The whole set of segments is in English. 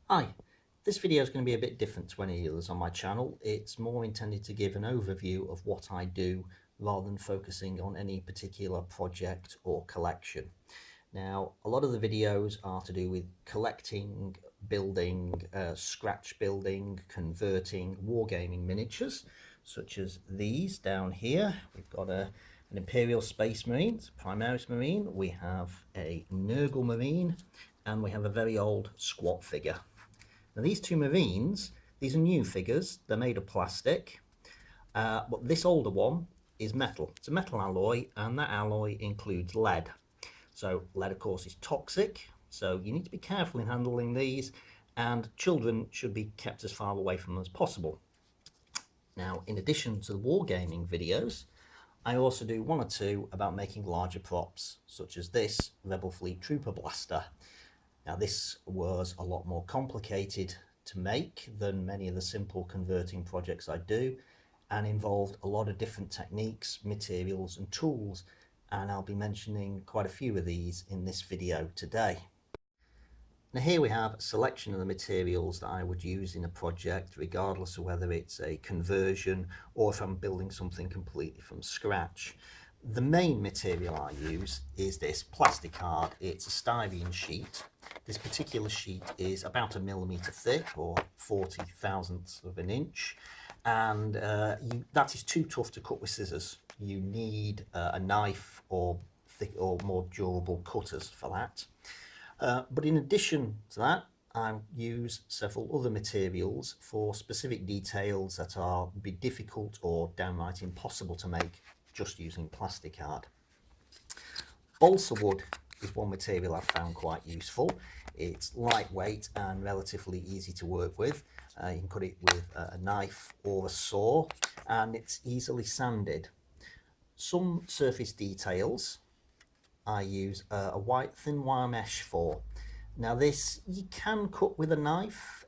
Hi, this video is going to be a bit different to any others on my channel. It's more intended to give an overview of what I do rather than focusing on any particular project or collection. Now, a lot of the videos are to do with collecting, building, scratch building, converting wargaming miniatures, such as these down here. We've got an Imperial Space Marine, it's a Primaris Marine, we have a Nurgle Marine, and we have a very old squat figure. Now these two Marines, these are new figures, they're made of plastic, but this older one is metal. It's a metal alloy, and that alloy includes lead. So lead, of course, is toxic, so you need to be careful in handling these, and children should be kept as far away from them as possible. Now, in addition to the wargaming videos, I also do one or two about making larger props, such as this Rebel Fleet Trooper Blaster. Now, this was a lot more complicated to make than many of the simple converting projects I do, and involved a lot of different techniques, materials and tools, and I'll be mentioning quite a few of these in this video today. Now here we have a selection of the materials that I would use in a project, regardless of whether it's a conversion or if I'm building something completely from scratch. The main material I use is this plasticard. It's a styrene sheet. This particular sheet is about 1 millimeter thick, or 40 thousandths of an inch, and that is too tough to cut with scissors. You need a knife or thick or more durable cutters for that. But in addition to that, I use several other materials for specific details that are be difficult or downright impossible to make just using plasticard. Balsa wood is one material I've found quite useful. It's lightweight and relatively easy to work with. You can cut it with a knife or a saw, and it's easily sanded. Some surface details I use a white thin wire mesh for. Now this you can cut with a knife,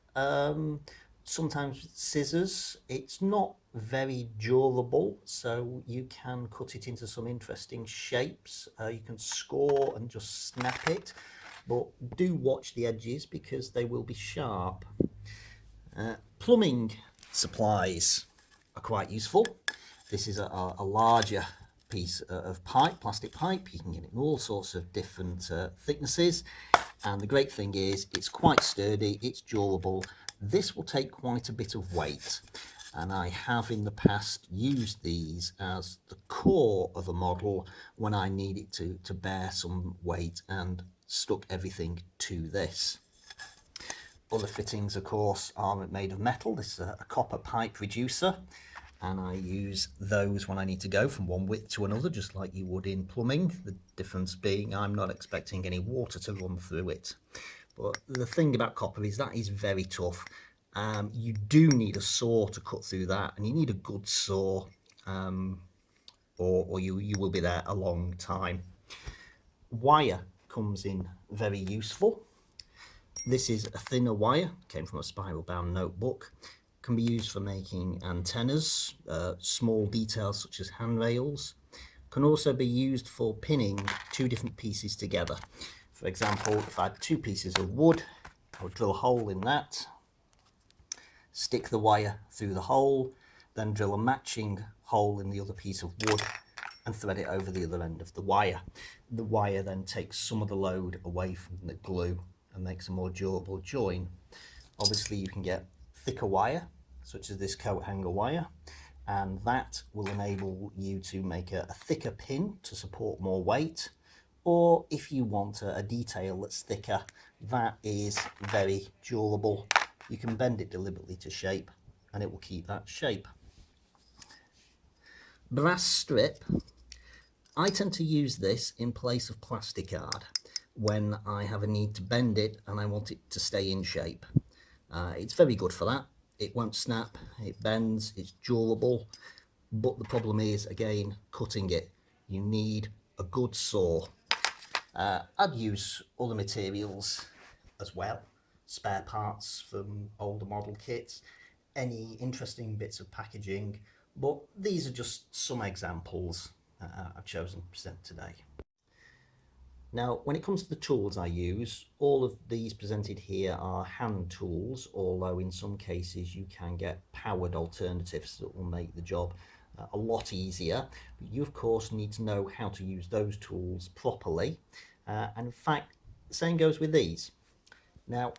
sometimes with scissors. It's not very durable, so you can cut it into some interesting shapes. You can score and just snap it, but do watch the edges because they will be sharp. Plumbing supplies are quite useful. This is a larger piece of pipe, plastic pipe. You can get it in all sorts of different thicknesses, and the great thing is it's quite sturdy, it's durable. This will take quite a bit of weight, and I have in the past used these as the core of a model when I need it to bear some weight, and stuck everything to this. Other fittings, of course, are made of metal. This is a copper pipe reducer, and I use those when I need to go from one width to another, just like you would in plumbing. The difference being I'm not expecting any water to run through it. But the thing about copper is that is very tough. You do need a saw to cut through that, and you need a good saw, or you will be there a long time. Wire comes in very useful. This is a thinner wire, came from a spiral bound notebook. Can be used for making antennas, small details such as handrails. Can also be used for pinning two different pieces together. For example, if I had two pieces of wood, I would drill a hole in that, stick the wire through the hole, then drill a matching hole in the other piece of wood and thread it over the other end of the wire. The wire then takes some of the load away from the glue and makes a more durable join. Obviously you can get thicker wire, such as this coat hanger wire, and that will enable you to make a thicker pin to support more weight. Or if you want a detail that's thicker, that is very durable. You can bend it deliberately to shape and it will keep that shape. Brass strip, I tend to use this in place of plasticard when I have a need to bend it and I want it to stay in shape. It's very good for that. It won't snap, it bends, it's durable, but the problem is, again, cutting it. You need a good saw. I'd use other materials as well, spare parts from older model kits, any interesting bits of packaging, but these are just some examples I've chosen to present today. Now, when it comes to the tools I use, all of these presented here are hand tools, although in some cases you can get powered alternatives that will make the job a lot easier. But you, of course, need to know how to use those tools properly. And in fact, the same goes with these. Now,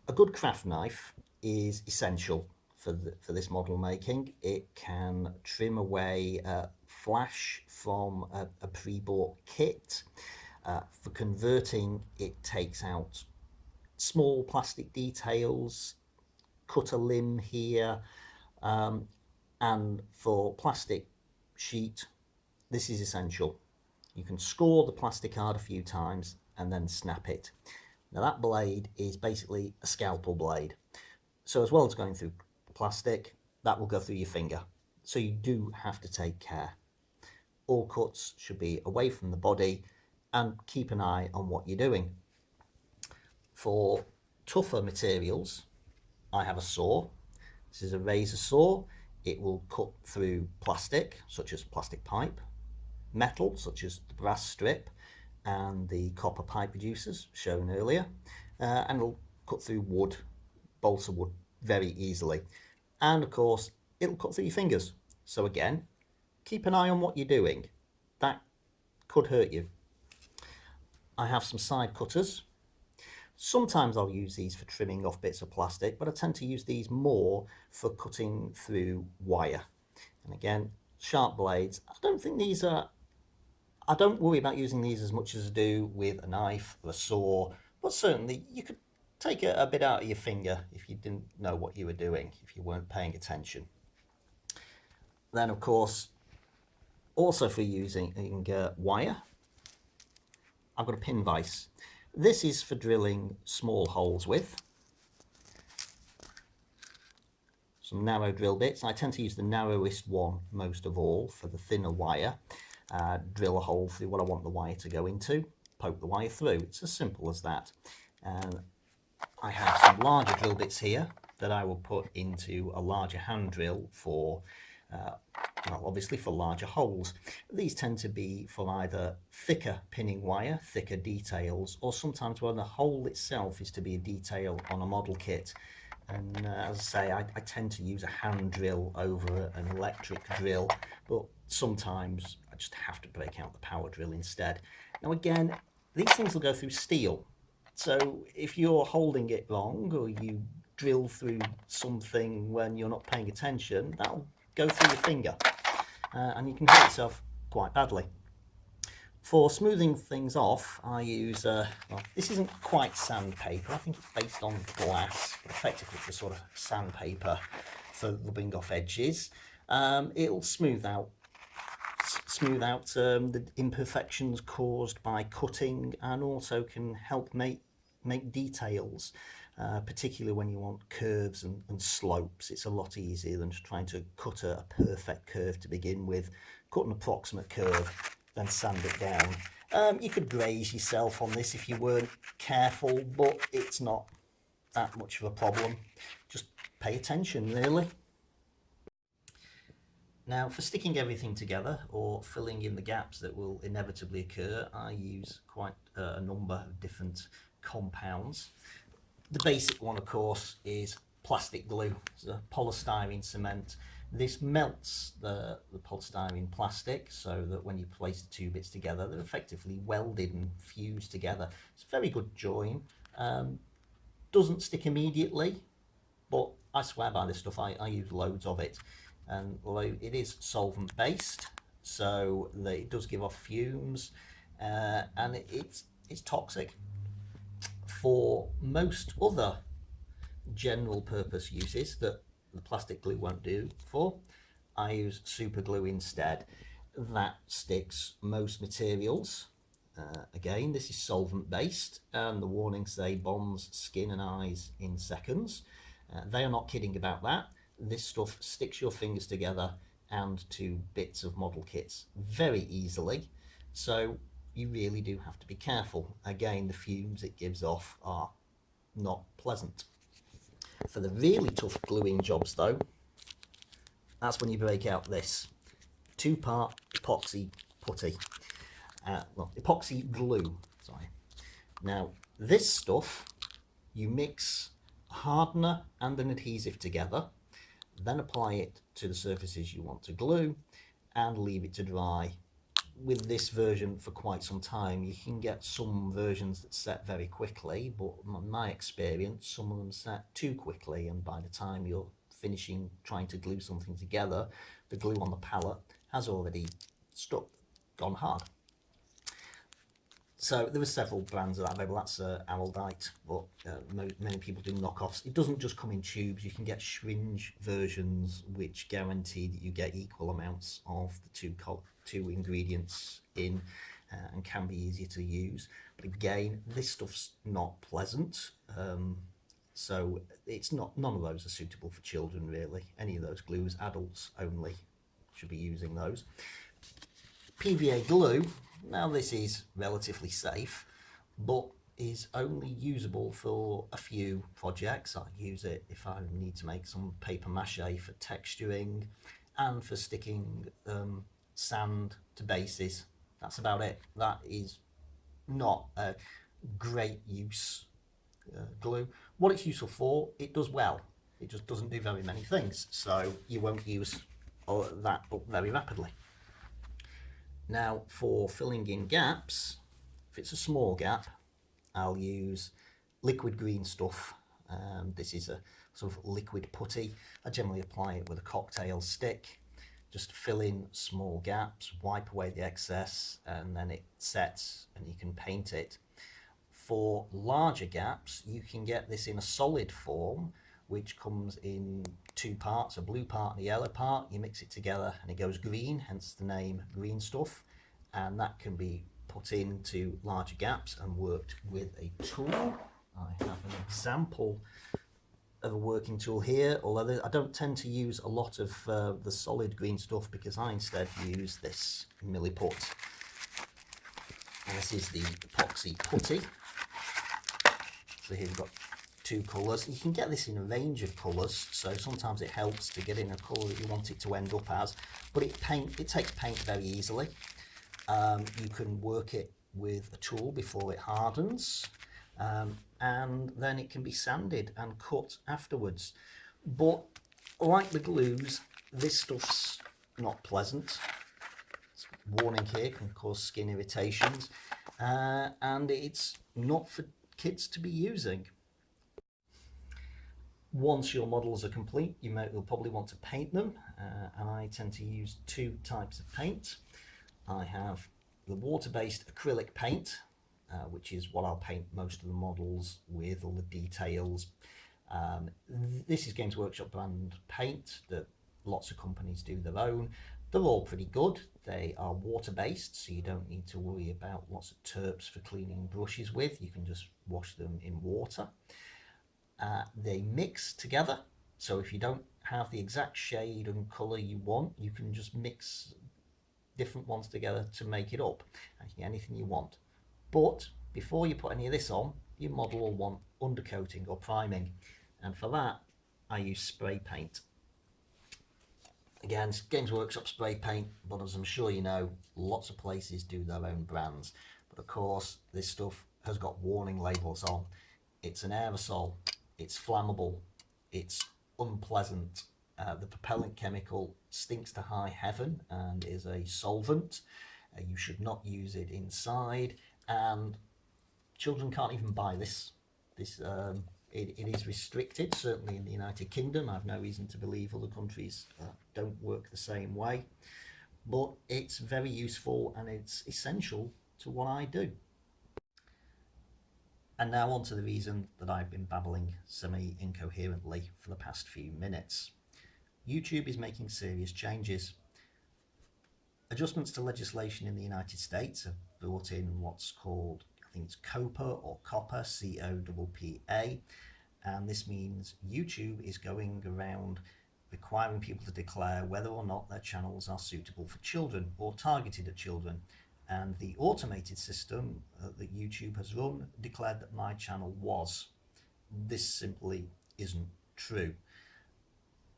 a good craft knife is essential for this model making. It can trim away flash from a pre-bought kit. For converting, it takes out small plastic details, cut a limb here, and for plastic sheet, this is essential. You can score the plastic hard a few times and then snap it. Now that blade is basically a scalpel blade. So as well as going through plastic, that will go through your finger. So you do have to take care. All cuts should be away from the body and keep an eye on what you're doing. For tougher materials, I have a saw. This is a razor saw. It will cut through plastic, such as plastic pipe, metal, such as the brass strip and the copper pipe reducers shown earlier, and it'll cut through wood, balsa wood, very easily. And of course, it'll cut through your fingers. So again, keep an eye on what you're doing. That could hurt you. I have some side cutters. Sometimes I'll use these for trimming off bits of plastic, but I tend to use these more for cutting through wire. And again, sharp blades. I don't worry about using these as much as I do with a knife or a saw, but certainly you could take a bit out of your finger if you didn't know what you were doing, if you weren't paying attention. Then of course, also for using wire, I've got a pin vise. This is for drilling small holes with. Some narrow drill bits. I tend to use the narrowest one most of all for the thinner wire. Drill a hole through what I want the wire to go into, poke the wire through. It's as simple as that. And I have some larger drill bits here that I will put into a larger hand drill for well, obviously for larger holes. These tend to be for either thicker pinning wire, thicker details, or sometimes when the hole itself is to be a detail on a model kit. And as I say, I tend to use a hand drill over an electric drill, but sometimes I just have to break out the power drill instead. Now again, these things will go through steel. So if you're holding it wrong or you drill through something when you're not paying attention, that'll go through your finger and you can hurt yourself quite badly. For smoothing things off, I use, well, this isn't quite sandpaper. I think it's based on glass, but effectively it's a sort of sandpaper for rubbing off edges. It'll smooth out the imperfections caused by cutting, and also can help make details, particularly when you want curves and slopes. It's a lot easier than just trying to cut a perfect curve to begin with. Cut an approximate curve, then sand it down. You could graze yourself on this if you weren't careful, but it's not that much of a problem. Just pay attention, really. Now, for sticking everything together or filling in the gaps that will inevitably occur, I use quite a number of different compounds. The basic one, of course, is plastic glue. It's a polystyrene cement. This melts the polystyrene plastic so that when you place the two bits together, they're effectively welded and fused together. It's a very good join. Doesn't stick immediately, but I swear by this stuff. I use loads of it. And although it is solvent based, so it does give off fumes, and it's toxic. For most other general purpose uses that the plastic glue won't do for, I use super glue instead. That sticks most materials. Again, this is solvent based, and the warnings say bonds skin and eyes in seconds. They are not kidding about that. This stuff sticks your fingers together and to bits of model kits very easily, so you really do have to be careful. Again, the fumes it gives off are not pleasant. For the really tough gluing jobs though, that's when you break out this 2-part epoxy putty. well, epoxy glue, sorry. Now, this stuff, you mix a hardener and an adhesive together, then apply it to the surfaces you want to glue and leave it to dry. With this version for quite some time, you can get some versions that set very quickly, but in my experience, some of them set too quickly, and by the time you're finishing trying to glue something together, the glue on the palette has already stuck, gone hard. So there are several brands of that available. That's Araldite, but many people do knockoffs. It doesn't just come in tubes. You can get syringe versions which guarantee that you get equal amounts of the two ingredients in, and can be easier to use. But again, this stuff's not pleasant. So it's not. None of those are suitable for children, really. Any of those glues, adults only should be using those. PVA glue, now this is relatively safe, but is only usable for a few projects. I use it if I need to make some paper mache for texturing and for sticking sand to bases. That's about it. That is not a great use glue. What it's useful for, it does well. It just doesn't do very many things, so you won't use that up very rapidly. Now, for filling in gaps, if it's a small gap, I'll use liquid green stuff. This is a sort of liquid putty. I generally apply it with a cocktail stick, just to fill in small gaps, wipe away the excess, and then it sets and you can paint it. For larger gaps, you can get this in a solid form, which comes in two parts, a blue part and a yellow part. You mix it together and it goes green, hence the name green stuff. And that can be put into larger gaps and worked with a tool. I have an example of a working tool here, although I don't tend to use a lot of the solid green stuff because I instead use this Milliput. And this is the epoxy putty. So here we've got two colours. You can get this in a range of colours, so sometimes it helps to get in a colour that you want it to end up as, but it takes paint very easily. You can work it with a tool before it hardens, and then it can be sanded and cut afterwards. But like the glues, this stuff's not pleasant. Warning here, can cause skin irritations, and it's not for kids to be using. Once your models are complete, you'll probably want to paint them, and I tend to use two types of paint. I have the water-based acrylic paint, which is what I'll paint most of the models with, all the details. This is Games Workshop brand paint that lots of companies do their own. They're all pretty good. They are water-based, so you don't need to worry about lots of terps for cleaning brushes with. You can just wash them in water. They mix together, so if you don't have the exact shade and colour you want, you can just mix different ones together to make it up. You can get anything you want. But before you put any of this on, your model will want undercoating or priming, and for that I use spray paint. Again, it's Games Workshop spray paint, but as I'm sure you know, lots of places do their own brands. But of course, this stuff has got warning labels on. It's an aerosol, it's flammable, it's unpleasant. The propellant chemical stinks to high heaven and is a solvent. You should not use it inside, and children can't even buy this. It is restricted, certainly in the United Kingdom. I have no reason to believe other countries don't work the same way, but it's very useful and it's essential to what I do. And now on to the reason that I've been babbling semi-incoherently for the past few minutes. YouTube is making serious changes. Adjustments to legislation in the United States have brought in what's called, I think it's COPPA or COPPA, C-O-P-P-A, and this means YouTube is going around requiring people to declare whether or not their channels are suitable for children or targeted at children. And the automated system that YouTube has run declared that my channel was. This simply isn't true.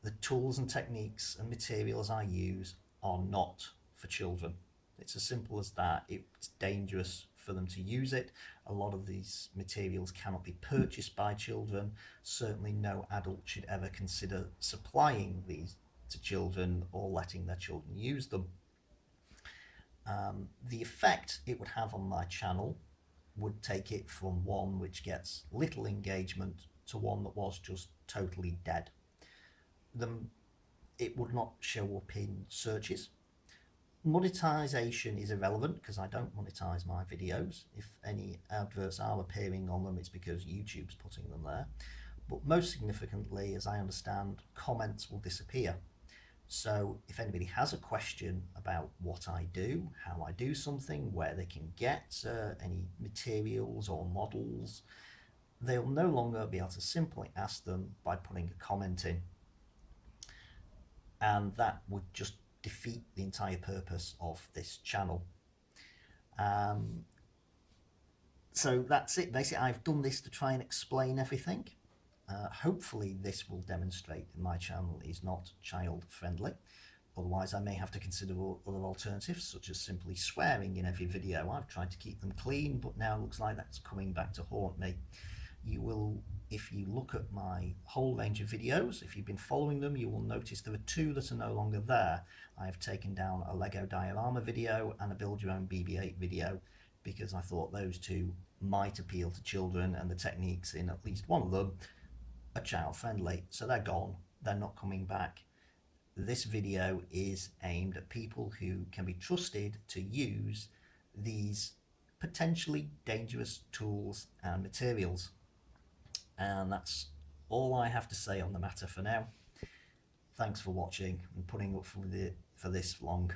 The tools and techniques and materials I use are not for children. It's as simple as that. It's dangerous for them to use it. A lot of these materials cannot be purchased by children. Certainly no adult should ever consider supplying these to children or letting their children use them. The effect it would have on my channel would take it from one which gets little engagement to one that was just totally dead. It would not show up in searches. Monetization is irrelevant because I don't monetize my videos. If any adverts are appearing on them, it's because YouTube's putting them there. But most significantly, as I understand, comments will disappear. So if anybody has a question about what I do, how I do something, where they can get any materials or models, they'll no longer be able to simply ask them by putting a comment in. And that would just defeat the entire purpose of this channel. So that's it. Basically, I've done this to try and explain everything. Hopefully this will demonstrate that my channel is not child friendly. Otherwise I may have to consider other alternatives, such as simply swearing in every video. I've tried to keep them clean, but now it looks like that's coming back to haunt me. You will, if you look at my whole range of videos, if you've been following them, you will notice there are two that are no longer there. I have taken down a Lego diorama video and a build your own BB-8 video because I thought those two might appeal to children, and the techniques in at least one of them are child friendly. So they're gone, they're not coming back. This video is aimed at people who can be trusted to use these potentially dangerous tools and materials. And that's all I have to say on the matter for now. Thanks for watching and putting up for this long.